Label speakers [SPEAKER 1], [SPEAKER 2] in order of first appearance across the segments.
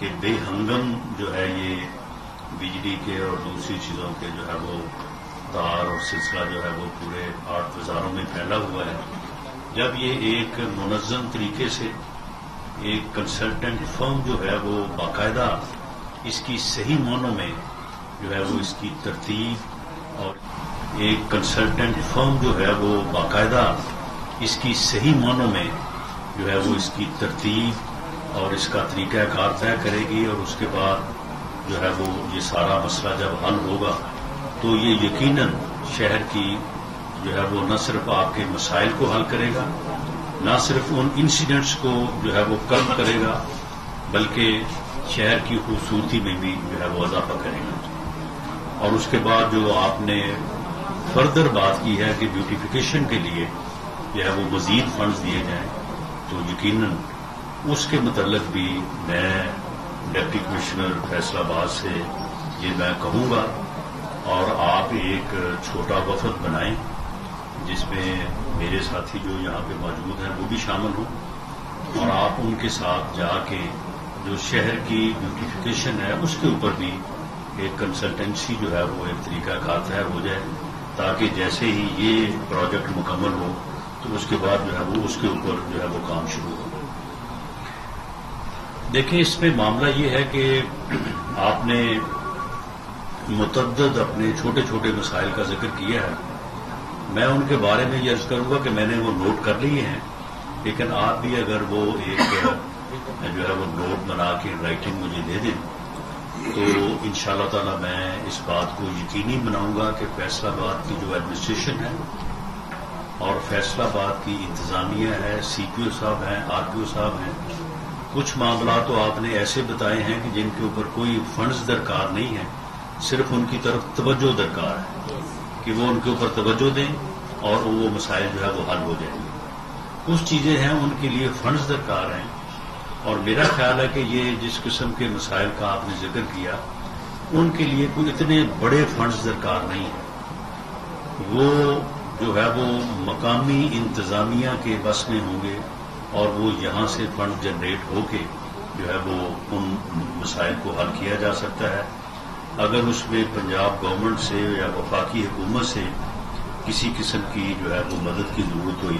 [SPEAKER 1] کہ بے ہنگم جو ہے یہ بجلی کے اور دوسری چیزوں کے جو ہے وہ تار اور سلسلہ جو ہے وہ پورے 8 وزاروں میں پھیلا ہوا ہے. جب یہ ایک منظم طریقے سے ایک کنسلٹنٹ فرم جو ہے وہ باقاعدہ اس کی صحیح معنوں میں جو ہے وہ اس کی ترتیب اور ایک کنسلٹنٹ فرم جو ہے وہ باقاعدہ اس کی صحیح معنوں میں جو ہے وہ اس کی ترتیب اور اس کا طریقہ کار طے کرے گی اور اس کے بعد جو ہے وہ یہ سارا مسئلہ جب حل ہوگا تو یہ یقیناً شہر کی جو ہے وہ نہ صرف آپ کے مسائل کو حل کرے گا، نہ صرف ان انسیڈنٹس کو جو ہے وہ کم کرے گا، بلکہ شہر کی خوبصورتی میں بھی جو ہے وہ اضافہ کرے گا. اور اس کے بعد جو آپ نے فردر بات کی ہے کہ بیوٹیفیکیشن کے لیے جو ہے وہ مزید فنڈز دیے جائیں، تو یقیناً اس کے متعلق بھی میں ڈپٹی کمشنر فیصل آباد سے یہ میں کہوں گا اور آپ ایک چھوٹا وفد بنائیں جس میں میرے ساتھی جو یہاں پہ موجود ہیں وہ بھی شامل ہوں، اور آپ ان کے ساتھ جا کے جو شہر کی بیوٹیفیکیشن ہے اس کے اوپر بھی ایک کنسلٹنسی جو ہے وہ ایک طریقہ کار طے ہو جائے، تاکہ جیسے ہی یہ پروجیکٹ مکمل ہو تو اس کے بعد جو ہے وہ اس کے اوپر جو ہے وہ کام شروع ہو. دیکھیں اس میں معاملہ یہ ہے کہ آپ نے متعدد اپنے چھوٹے چھوٹے مسائل کا ذکر کیا ہے. میں ان کے بارے میں یہ عرض کروں گا کہ میں نے وہ نوٹ کر لیے ہیں، لیکن آپ بھی اگر وہ ایک جو ہے وہ نوٹ بنا کے رائٹنگ مجھے دے دیں تو انشاءاللہ تعالی میں اس بات کو یقینی بناؤں گا کہ فیصل آباد کی جو ایڈمنسٹریشن ہے اور فیصل آباد کی انتظامیہ ہے، سی پی او صاحب ہیں، آر پی او صاحب ہیں، کچھ معاملات تو آپ نے ایسے بتائے ہیں کہ جن کے اوپر کوئی فنڈز درکار نہیں ہے، صرف ان کی طرف توجہ درکار ہے کہ وہ ان کے اوپر توجہ دیں اور وہ مسائل جو ہے وہ حل ہو جائیں گے. کچھ چیزیں ہیں ان کے لیے فنڈز درکار ہیں، اور میرا خیال ہے کہ یہ جس قسم کے مسائل کا آپ نے ذکر کیا ان کے لیے کوئی اتنے بڑے فنڈز درکار نہیں ہیں. وہ جو ہے وہ مقامی انتظامیہ کے بس میں ہوں گے اور وہ یہاں سے فنڈ جنریٹ ہو کے جو ہے وہ ان مسائل کو حل کیا جا سکتا ہے. اگر اس میں پنجاب گورنمنٹ سے یا وفاقی حکومت سے کسی قسم کی جو ہے وہ مدد کی ضرورت ہوئی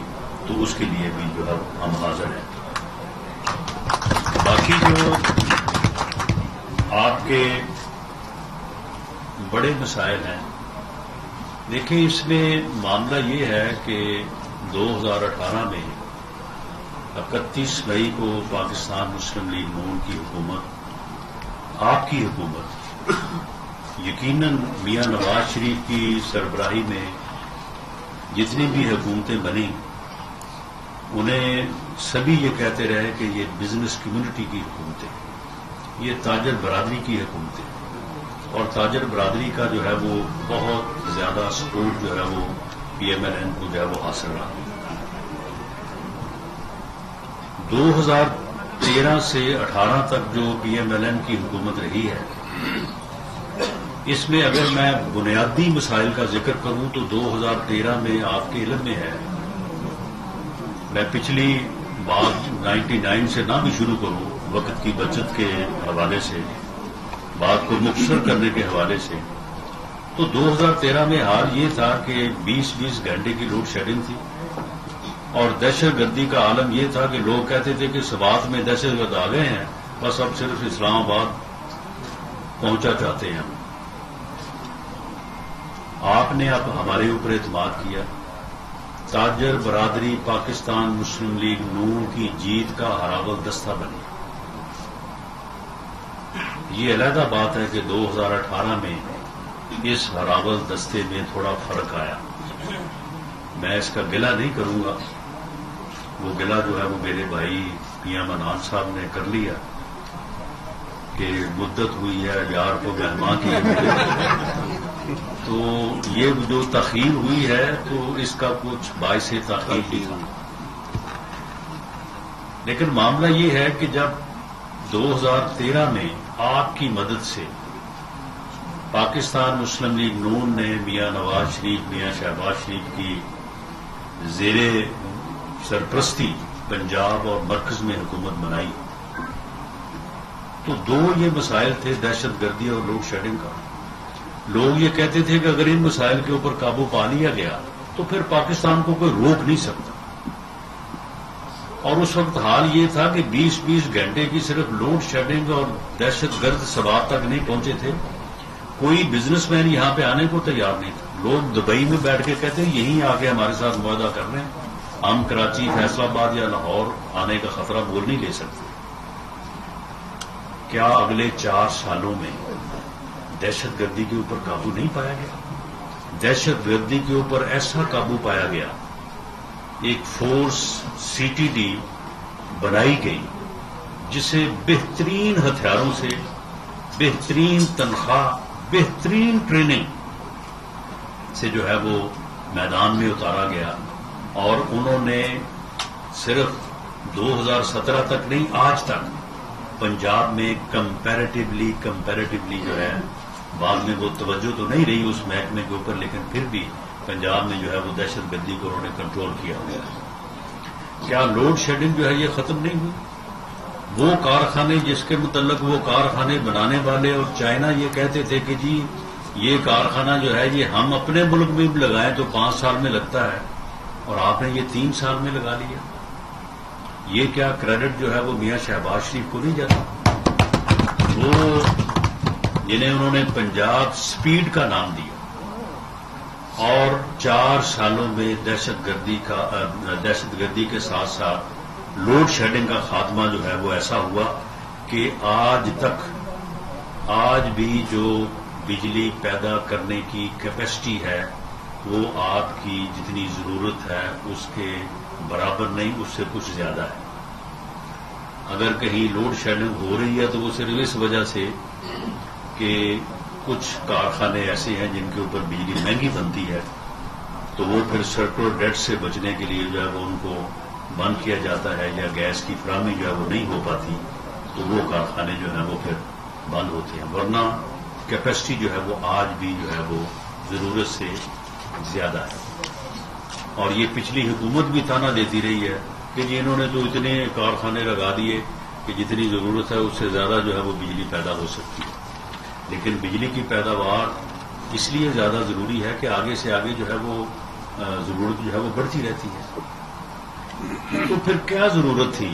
[SPEAKER 1] تو اس کے لیے بھی جو ہے ہم حاضر ہیں. باقی جو آپ کے بڑے مسائل ہیں، دیکھیں اس میں معاملہ یہ ہے کہ 2018 میں 31 مئی کو پاکستان مسلم لیگ نون کی حکومت، آپ کی حکومت، یقیناً میاں نواز شریف کی سربراہی میں جتنی بھی حکومتیں بنیں انہیں سبھی یہ کہتے رہے کہ یہ بزنس کمیونٹی کی حکومتیں، یہ تاجر برادری کی حکومتیں، اور تاجر برادری کا جو ہے وہ بہت زیادہ سپورٹ جو ہے وہ پی ایم ایل این کو جو ہے وہ حاصل رہا. 2013 سے 18 تک جو پی ایم ایل این کی حکومت رہی ہے، اس میں اگر میں بنیادی مسائل کا ذکر کروں تو 2013 میں آپ کے علم میں ہے، میں پچھلی بات 99 سے نہ بھی شروع کروں وقت کی بچت کے حوالے سے، بات کو مختصر کرنے کے حوالے سے، تو 2013 میں حال یہ تھا کہ 20 گھنٹے کی لوڈ شیڈنگ تھی، اور دہشت گردی کا عالم یہ تھا کہ لوگ کہتے تھے کہ سوات میں دہشت گرد آ گئے ہیں، بس اب صرف اسلام آباد پہنچا چاہتے ہیں. آپ نے اب ہمارے اوپر اعتماد کیا، تاجر برادری پاکستان مسلم لیگ نون کی جیت کا ہراول دستہ بنی. یہ علیحدہ بات ہے کہ 2018 میں اس ہراول دستے میں تھوڑا فرق آیا. میں اس کا گلہ نہیں کروں گا، وہ گلہ جو ہے وہ میرے بھائی میاں منان صاحب نے کر لیا کہ مدت ہوئی ہے یار کو مہمان کی، تو یہ جو تاخیر ہوئی ہے تو اس کا کچھ باعث تاخیر بھی تھا. لیکن معاملہ یہ ہے کہ جب 2013 میں آپ کی مدد سے پاکستان مسلم لیگ نون نے میاں نواز شریف، میاں شہباز شریف کی زیر سرپرستی پنجاب اور مرکز میں حکومت بنائی، تو دو یہ مسائل تھے، دہشت گردی اور لوڈ شیڈنگ کا. لوگ یہ کہتے تھے کہ اگر ان مسائل کے اوپر قابو پا لیا گیا تو پھر پاکستان کو کوئی روک نہیں سکتا. اور اس وقت حال یہ تھا کہ 20-20 گھنٹے کی صرف لوڈ شیڈنگ اور دہشت گرد سباب تک نہیں پہنچے تھے. کوئی بزنس مین یہاں پہ آنے کو تیار نہیں تھا. لوگ دبئی میں بیٹھ کے کہتے ہیں یہیں آ کے ہمارے ساتھ معاہدہ کر رہے ہیں، ہم کراچی، فیصل آباد یا لاہور آنے کا خطرہ بول نہیں لے سکتے. کیا اگلے 4 سالوں میں دہشت گردی کے اوپر قابو نہیں پایا گیا؟ دہشت گردی کے اوپر ایسا قابو پایا گیا، ایک فورس CTD بنائی گئی جسے بہترین ہتھیاروں سے، بہترین تنخواہ، بہترین ٹریننگ سے جو ہے وہ میدان میں اتارا گیا. اور انہوں نے صرف 2017 تک نہیں، آج تک پنجاب میں کمپیریٹیولی جو ہے، بعد میں وہ توجہ تو نہیں رہی اس محکمے کے اوپر، لیکن پھر بھی پنجاب میں جو ہے وہ دہشت گردی کو انہوں نے کنٹرول کیا ہوا ہے. کیا لوڈ شیڈنگ جو ہے یہ ختم نہیں ہوئی؟ وہ کارخانے جس کے متعلق وہ کارخانے بنانے والے اور چائنا یہ کہتے تھے کہ جی یہ کارخانہ جو ہے یہ ہم اپنے ملک میں بھی لگائیں تو 5 سال میں لگتا ہے، اور آپ نے یہ 3 سال میں لگا لیا. یہ کیا کریڈٹ جو ہے وہ میاں شہباز شریف کو نہیں جاتا؟ وہ جنہیں انہوں نے پنجاب سپیڈ کا نام دیا، اور 4 سالوں میں دہشت گردی کے ساتھ ساتھ لوڈ شیڈنگ کا خاتمہ جو ہے وہ ایسا ہوا کہ آج بھی جو بجلی پیدا کرنے کی کیپیسٹی ہے وہ آپ کی جتنی ضرورت ہے اس کے برابر نہیں، اس سے کچھ زیادہ ہے. اگر کہیں لوڈ شیڈنگ ہو رہی ہے تو وہ صرف اس وجہ سے کہ کچھ کارخانے ایسے ہیں جن کے اوپر بجلی مہنگی بنتی ہے، تو وہ پھر سرکولر ڈیٹ سے بچنے کے لیے جو ہے وہ ان کو بند کیا جاتا ہے، یا گیس کی فراہمی جو ہے وہ نہیں ہو پاتی تو وہ کارخانے جو ہیں وہ پھر بند ہوتے ہیں. ورنہ کیپیسٹی جو ہے وہ آج بھی جو ہے وہ ضرورت سے زیادہ ہے. اور یہ پچھلی حکومت بھی تانا دیتی رہی ہے کہ جی انہوں نے تو اتنے کارخانے لگا دیے کہ جتنی ضرورت ہے اس سے زیادہ جو ہے وہ بجلی پیدا ہو سکتی ہے. لیکن بجلی کی پیداوار اس لیے زیادہ ضروری ہے کہ آگے سے آگے جو ہے وہ ضرورت جو ہے وہ بڑھتی رہتی ہے. تو پھر کیا ضرورت تھی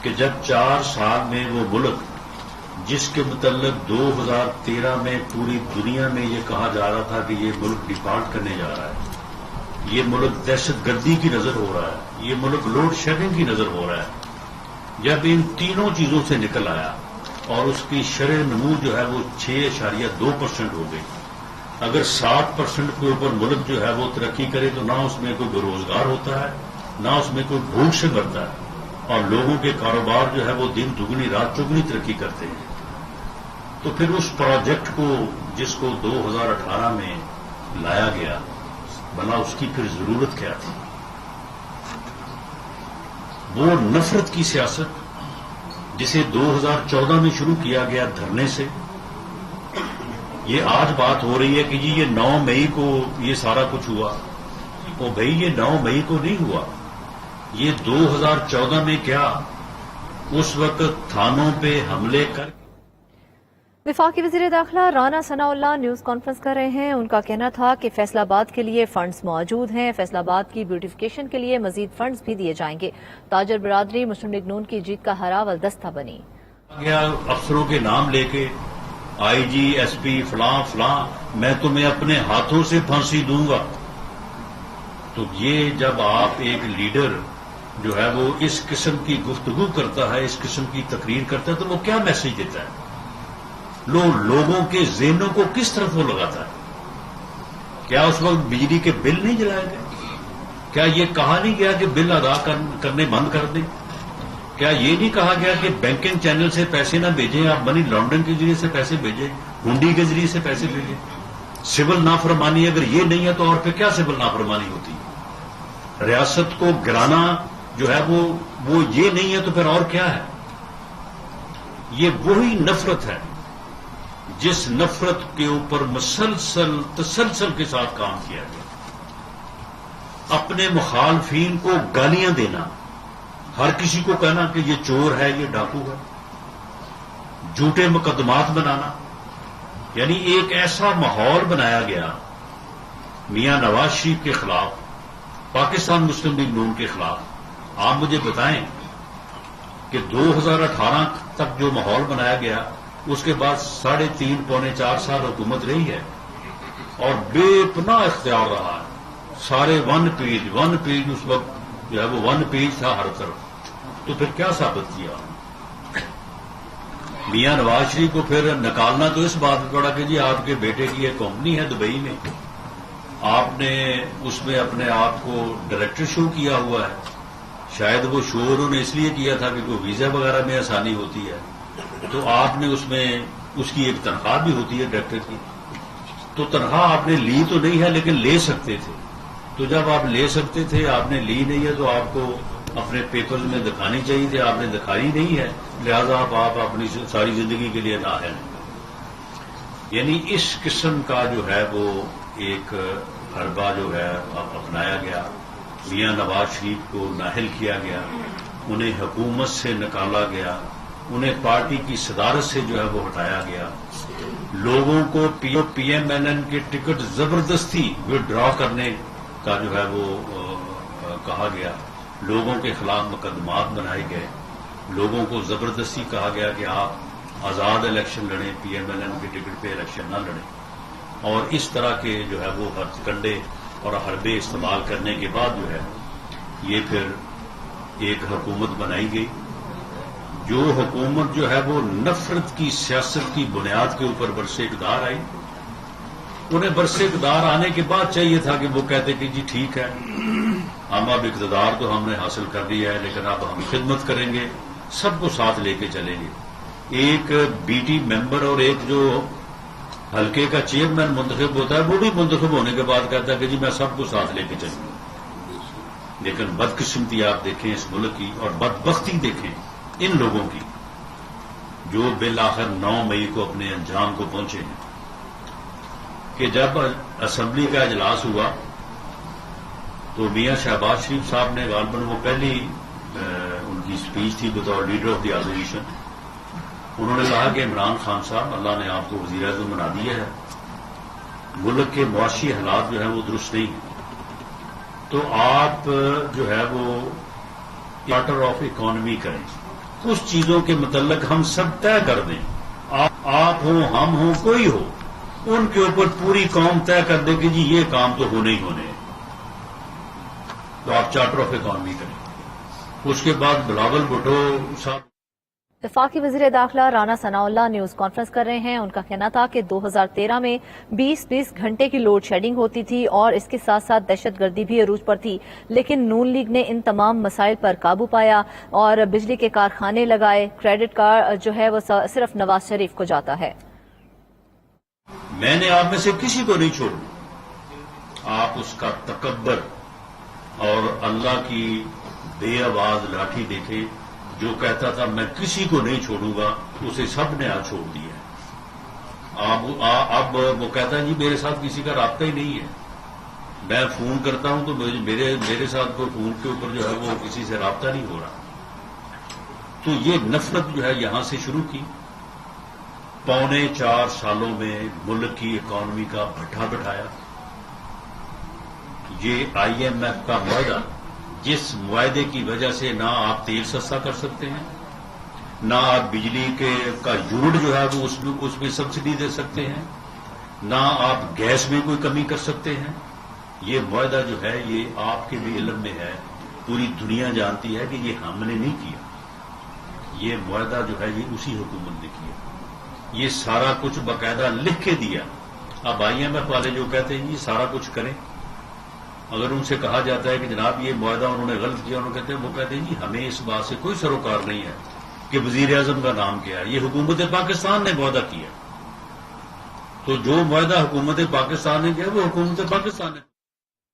[SPEAKER 1] کہ جب 4 سال میں وہ ملک جس کے متعلق 2013 میں پوری دنیا میں یہ کہا جا رہا تھا کہ یہ ملک ڈیفالٹ کرنے جا رہا ہے، یہ ملک دہشت گردی کی نظر ہو رہا ہے، یہ ملک لوڈ شیڈنگ کی نظر ہو رہا ہے، جب ان تینوں چیزوں سے نکل آیا اور اس کی شرح نمو جو ہے وہ 6.2% ہو گئی. اگر 60% کے اوپر ملک جو ہے وہ ترقی کرے تو نہ اس میں کوئی بے روزگار ہوتا ہے، نہ اس میں کوئی بھوک سے مرتا ہے، اور لوگوں کے کاروبار جو ہے وہ دن دگنی رات چگنی ترقی کرتے ہیں. تو پھر اس پروجیکٹ کو جس کو 2018 میں لایا گیا، بنا اس کی پھر ضرورت کیا تھی؟ وہ نفرت کی سیاست جسے 2014 میں شروع کیا گیا دھرنے سے، یہ آج بات ہو رہی ہے کہ جی یہ 9 مئی کو یہ سارا کچھ ہوا. وہ بھائی یہ 9 مئی کو نہیں ہوا، یہ 2014 میں کیا اس وقت تھانوں پہ حملے کر.
[SPEAKER 2] وفاقی وزیر داخلہ رانا ثناء اللہ نیوز کانفرنس کر رہے ہیں. ان کا کہنا تھا کہ فیصل آباد کے لیے فنڈز موجود ہیں، فیصل آباد کی بیوٹیفیکیشن کے لیے مزید فنڈز بھی دیے جائیں گے. تاجر برادری مسلم لیگ نون کی جیت کا ہراول دستہ بنی.
[SPEAKER 1] افسروں کے نام لے کے IG SP فلاں فلاں میں تمہیں اپنے ہاتھوں سے پھانسی دوں گا. تو یہ جب آپ ایک لیڈر جو ہے وہ اس قسم کی گفتگو کرتا ہے، اس قسم کی تقریر کرتا ہے، تو وہ کیا میسج دیتا ہے؟ لوگوں کے ذہنوں کو کس طرف وہ لگاتا ہے؟ کیا اس وقت بجلی کے بل نہیں جلائے گئے؟ کیا یہ کہا نہیں گیا کہ بل ادا کرنے بند کر دیں؟ کیا یہ نہیں کہا گیا کہ بینکنگ چینل سے پیسے نہ بھیجیں، آپ منی لانڈرنگ کے ذریعے سے پیسے بھیجیں، ہنڈی کے ذریعے سے پیسے بھیجیں؟ سول نافرمانی اگر یہ نہیں ہے تو اور پھر کیا سول نافرمانی ہوتی ہے؟ ریاست کو گرانا جو ہے وہ یہ نہیں ہے تو پھر اور کیا ہے؟ یہ وہی نفرت ہے جس نفرت کے اوپر تسلسل کے ساتھ کام کیا گیا. اپنے مخالفین کو گالیاں دینا، ہر کسی کو کہنا کہ یہ چور ہے، یہ ڈاکو ہے، جھوٹے مقدمات بنانا، یعنی ایک ایسا ماحول بنایا گیا میاں نواز شریف کے خلاف، پاکستان مسلم لیگ نون کے خلاف۔ آپ مجھے بتائیں کہ 2018 تک جو ماحول بنایا گیا، اس کے بعد 3.5 پونے 4 سال حکومت رہی ہے اور بے پناہ اختیار رہا ہے۔ سارے ون پیج اس وقت جو ہے وہ 1 پیج تھا ہر طرف۔ تو پھر کیا ثابت کیا میاں نواز شریف کو؟ پھر نکالنا تو اس بات پہ پڑا کہ جی آپ کے بیٹے کی ایک کمپنی ہے دبئی میں، آپ نے اس میں اپنے آپ کو ڈائریکٹر شو کیا ہوا ہے۔ شاید وہ شو انہوں نے اس لیے کیا تھا کہ کوئی ویزا وغیرہ میں آسانی ہوتی ہے، تو آپ نے اس میں اس کی ایک تنخواہ بھی ہوتی ہے ڈائریکٹر کی، تو تنخواہ آپ نے لی تو نہیں ہے لیکن لے سکتے تھے۔ تو جب آپ لے سکتے تھے، آپ نے لی نہیں ہے، تو آپ کو اپنے پیپرز میں دکھانی چاہیے تھی، آپ نے دکھائی نہیں ہے، لہذا آپ اپنی ساری زندگی کے لیے نااہل ہیں۔ یعنی اس قسم کا جو ہے وہ ایک حربہ جو ہے اپنایا گیا، میاں نواز شریف کو نااہل کیا گیا، انہیں حکومت سے نکالا گیا، انہیں پارٹی کی صدارت سے جو ہے وہ ہٹایا گیا، لوگوں کو پی ایم ایل این کے ٹکٹ زبردستی وڈرا کرنے کا جو ہے وہ کہا گیا، لوگوں کے خلاف مقدمات بنائے گئے، لوگوں کو زبردستی کہا گیا کہ آپ آزاد الیکشن لڑیں، پی ایم ایل این کے ٹکٹ پہ الیکشن نہ لڑیں، اور اس طرح کے جو ہے وہ کنڈے اور حربے استعمال کرنے کے بعد جو ہے یہ پھر ایک حکومت بنائی گئی، جو حکومت جو ہے وہ نفرت کی سیاست کی بنیاد کے اوپر برسر اقتدار آئی۔ انہیں برسر اقتدار آنے کے بعد چاہیے تھا کہ وہ کہتے کہ جی ٹھیک ہے، ہم اب اقتدار تو ہم نے حاصل کر لیا ہے، لیکن اب ہم خدمت کریں گے، سب کو ساتھ لے کے چلیں گے۔ ایک بی ٹی ممبر اور ایک جو حلقے کا چیئرمین منتخب ہوتا ہے، وہ بھی منتخب ہونے کے بعد کہتا ہے کہ جی میں سب کو ساتھ لے کے چلوں گا۔ لیکن بدقسمتی آپ دیکھیں اس ملک کی، اور بدبختی دیکھیں ان لوگوں کی جو بالآخر 9 مئی کو اپنے انجام کو پہنچے ہیں، کہ جب اسمبلی کا اجلاس ہوا تو میاں شہباز شریف صاحب نے غالباً وہ پہلی ان کی اسپیچ تھی بطور لیڈر آف دی اپوزیشن، انہوں نے کہا کہ عمران خان صاحب، اللہ نے آپ کو وزیر اعظم بنا دیا ہے، ملک کے معاشی حالات جو ہیں وہ درست نہیں ہیں، تو آپ جو ہے وہ چارٹر آف اکانومی کریں، اس چیزوں کے متعلق ہم سب طے کر دیں، آپ ہوں، ہم ہوں، کوئی ہو، ان کے اوپر پوری قوم طے کر دے کہ جی یہ کام تو ہونے ہی ہونے ہیں، تو آپ چارٹر آف اکانومی کریں۔ اس کے بعد بلاول بھٹو صاحب،
[SPEAKER 2] وفاقی وزیر داخلہ رانا ثناء اللہ نیوز کانفرنس کر رہے ہیں۔ ان کا کہنا تھا کہ 2013 میں 20 گھنٹے کی لوڈ شیڈنگ ہوتی تھی اور اس کے ساتھ ساتھ دہشت گردی بھی عروج پر تھی، لیکن نون لیگ نے ان تمام مسائل پر قابو پایا اور بجلی کے کارخانے لگائے۔ کریڈٹ کارڈ جو ہے وہ صرف نواز شریف کو جاتا ہے۔
[SPEAKER 1] میں نے آپ میں سے کسی کو نہیں چھوڑا، آپ اس کا تکبر اور اللہ کی بے آواز لاٹھی دیکھیں، جو کہتا تھا میں کسی کو نہیں چھوڑوں گا، اسے سب نے آج چھوڑ دیا۔ اب وہ کہتا ہے جی میرے ساتھ کسی کا رابطہ ہی نہیں ہے، میں فون کرتا ہوں تو میرے ساتھ کوئی فون کے اوپر جو ہے وہ کسی سے رابطہ نہیں ہو رہا۔ تو یہ نفرت جو ہے یہاں سے شروع کی، 4.25 سالوں میں ملک کی اکانومی کا بھٹا بٹھایا۔ یہ IMF کا معاہدہ، جس معاہدے کی وجہ سے نہ آپ تیل سستا کر سکتے ہیں، نہ آپ بجلی کا یونٹ جو ہے وہ اس میں سبسڈی دے سکتے ہیں، نہ آپ گیس میں کوئی کمی کر سکتے ہیں۔ یہ معاہدہ جو ہے یہ آپ کے بھی علم میں ہے، پوری دنیا جانتی ہے کہ یہ ہم نے نہیں کیا، یہ معاہدہ جو ہے یہ اسی حکومت نے کیا، یہ سارا کچھ باقاعدہ لکھ کے دیا۔ اب IMF والے جو کہتے ہیں یہ سارا کچھ کریں، اگر ان سے کہا جاتا ہے کہ جناب یہ معاہدہ انہوں نے غلط کیا، وہ کہتے ہیں جی ہمیں اس بات سے کوئی سروکار نہیں ہے کہ وزیر اعظم کا نام کیا ہے، یہ حکومت پاکستان نے معاہدہ کیا، تو جو معاہدہ حکومت پاکستان نے کیا وہ حکومت پاکستان نے۔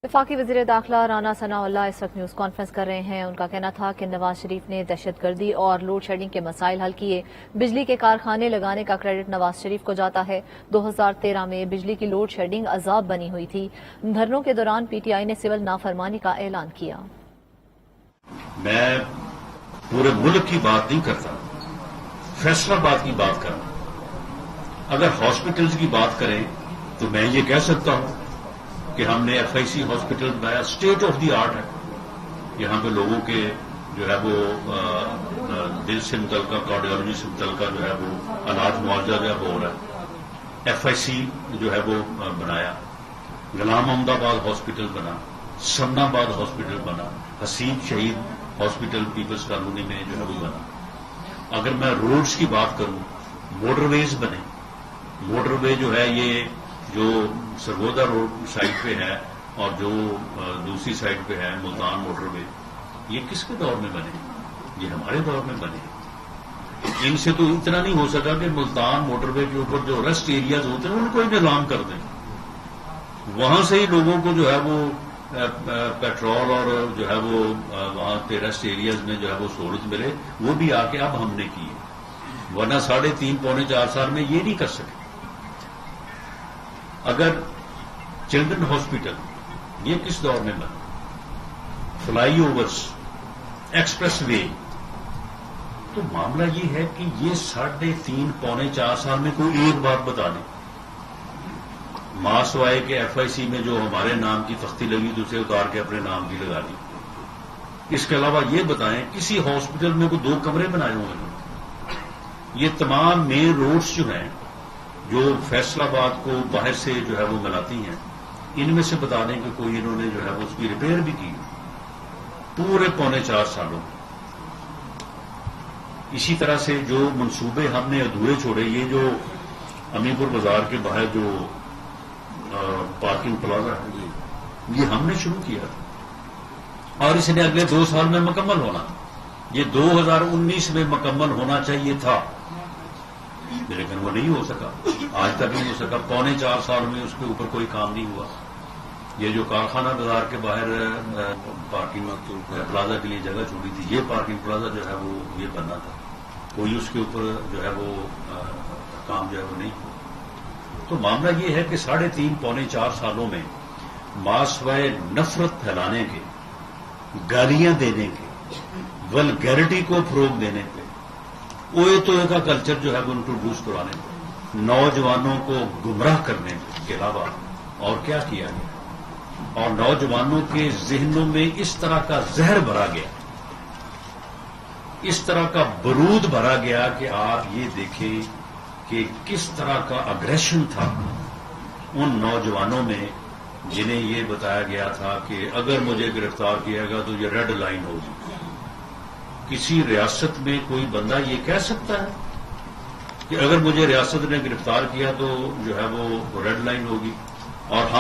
[SPEAKER 2] وفاقی وزیر داخلہ رانا ثناء اللہ اس وقت نیوز کانفرنس کر رہے ہیں۔ ان کا کہنا تھا کہ نواز شریف نے دہشت گردی اور لوڈ شیڈنگ کے مسائل حل کیے، بجلی کے کارخانے لگانے کا کریڈٹ نواز شریف کو جاتا ہے۔ 2013 میں بجلی کی لوڈ شیڈنگ عذاب بنی ہوئی تھی۔ دھرنوں کے دوران PTI نے سول نافرمانی کا اعلان کیا۔
[SPEAKER 1] میں پورے ملک کی بات نہیں کرتا، فیصلہ آباد کی بات کرنا. اگر ہاسپٹلز کی بات کریں تو میں یہ کہہ سکتا ہوں کہ ہم نے ایف آئی سی ہاسپٹل بنایا, اسٹیٹ آف دی آرٹ ہے. یہاں پہ لوگوں کے جو ہے وہ دل سے متعلقہ, کارڈیالوجی سے متعلقہ جو ہے وہ علاج معالجہ جو ہے وہ ہو رہا ہے. ایف آئی سی جو ہے وہ بنایا, غلام محمد آباد ہاسپٹل بنا, سمنا آباد ہاسپٹل بنا, حسین شہید ہاسپٹل پیپلز کالونی میں جو ہے وہ بنا. اگر میں روڈز کی بات کروں, موٹر ویز بنے. موٹر وے جو ہے یہ جو سرگودا روڈ سائڈ پہ ہے اور جو دوسری سائڈ پہ ہے ملتان موٹر وے, یہ کس کے دور میں بنے؟ یہ ہمارے دور میں بنے. ان سے تو اتنا نہیں ہو سکا کہ ملتان موٹر وے کے اوپر جو ریسٹ ایریاز ہوتے ہیں ان کو انتظام کر دیں, وہاں سے ہی لوگوں کو جو ہے وہ پیٹرول اور جو ہے وہ وہاں پہ ریسٹ ایریاز میں جو ہے وہ سہولت ملے. وہ بھی آ کے اب ہم نے کی ہے, ورنہ 3.5 پونے 4 سال میں یہ نہیں کر سکے. اگر چلڈرن ہاسپٹل یہ کس دور میں بنا؟ Fly overs, express way. تو معاملہ یہ ہے کہ یہ 3.5 پونے 4 سال میں کوئی ایک بات بتا دیں. سوائے کہ ایف آئی سی میں جو ہمارے نام کی تختی لگی تو اسے اتار کے اپنے نام کی لگا دی. اس کے علاوہ یہ بتائیں کسی ہاسپٹل میں کوئی 2 کمرے بنائے ہوئے ہیں؟ یہ تمام مین روڈز جو ہیں جو فیصل آباد کو باہر سے جو ہے وہ ملاتی ہیں, ان میں سے بتا دیں کہ کوئی انہوں نے جو ہے وہ اس کی ریپیئر بھی کی پورے پونے 4 سالوں میں. اسی طرح سے جو منصوبے ہم نے ادھورے چھوڑے, یہ جو امی پور بازار کے باہر جو پارکنگ پلازا ہے یہ ہم نے شروع کیا تھا اور اس نے اگلے 2 سال میں مکمل ہونا. یہ 2019 میں مکمل ہونا چاہیے تھا, لیکن وہ نہیں ہو سکا, آج تک نہیں ہو سکا. پونے 4 سال میں اس کے اوپر کوئی کام نہیں ہوا. یہ جو کارخانہ بازار کے باہر پارکنگ پلازا کے لیے جگہ چھوڑی تھی, یہ پارکنگ پلازا جو ہے وہ یہ بننا تھا, کوئی اس کے اوپر جو ہے وہ کام جو ہے وہ نہیں ہوا. تو معاملہ یہ ہے کہ 3.5 پونے 4 سالوں میں ماسوائے نفرت پھیلانے کے, گالیاں دینے کے, ولگیرٹی کو فروغ دینے پہ, اوے توے کا کلچر جو ہے وہ انٹروڈیوس کرانے پہ, نوجوانوں کو گمراہ کرنے کے علاوہ اور کیا کیا گیا. اور نوجوانوں کے ذہنوں میں اس طرح کا زہر بھرا گیا, اس طرح کا برود بھرا گیا کہ آپ یہ دیکھیں کہ کس طرح کا اگریشن تھا ان نوجوانوں میں جنہیں یہ بتایا گیا تھا کہ اگر مجھے گرفتار کیا گیا تو یہ ریڈ لائن ہوگی. کسی ریاست میں کوئی بندہ یہ کہہ سکتا ہے کہ اگر مجھے ریاست نے گرفتار کیا تو جو ہے وہ ریڈ لائن ہوگی, اور ہم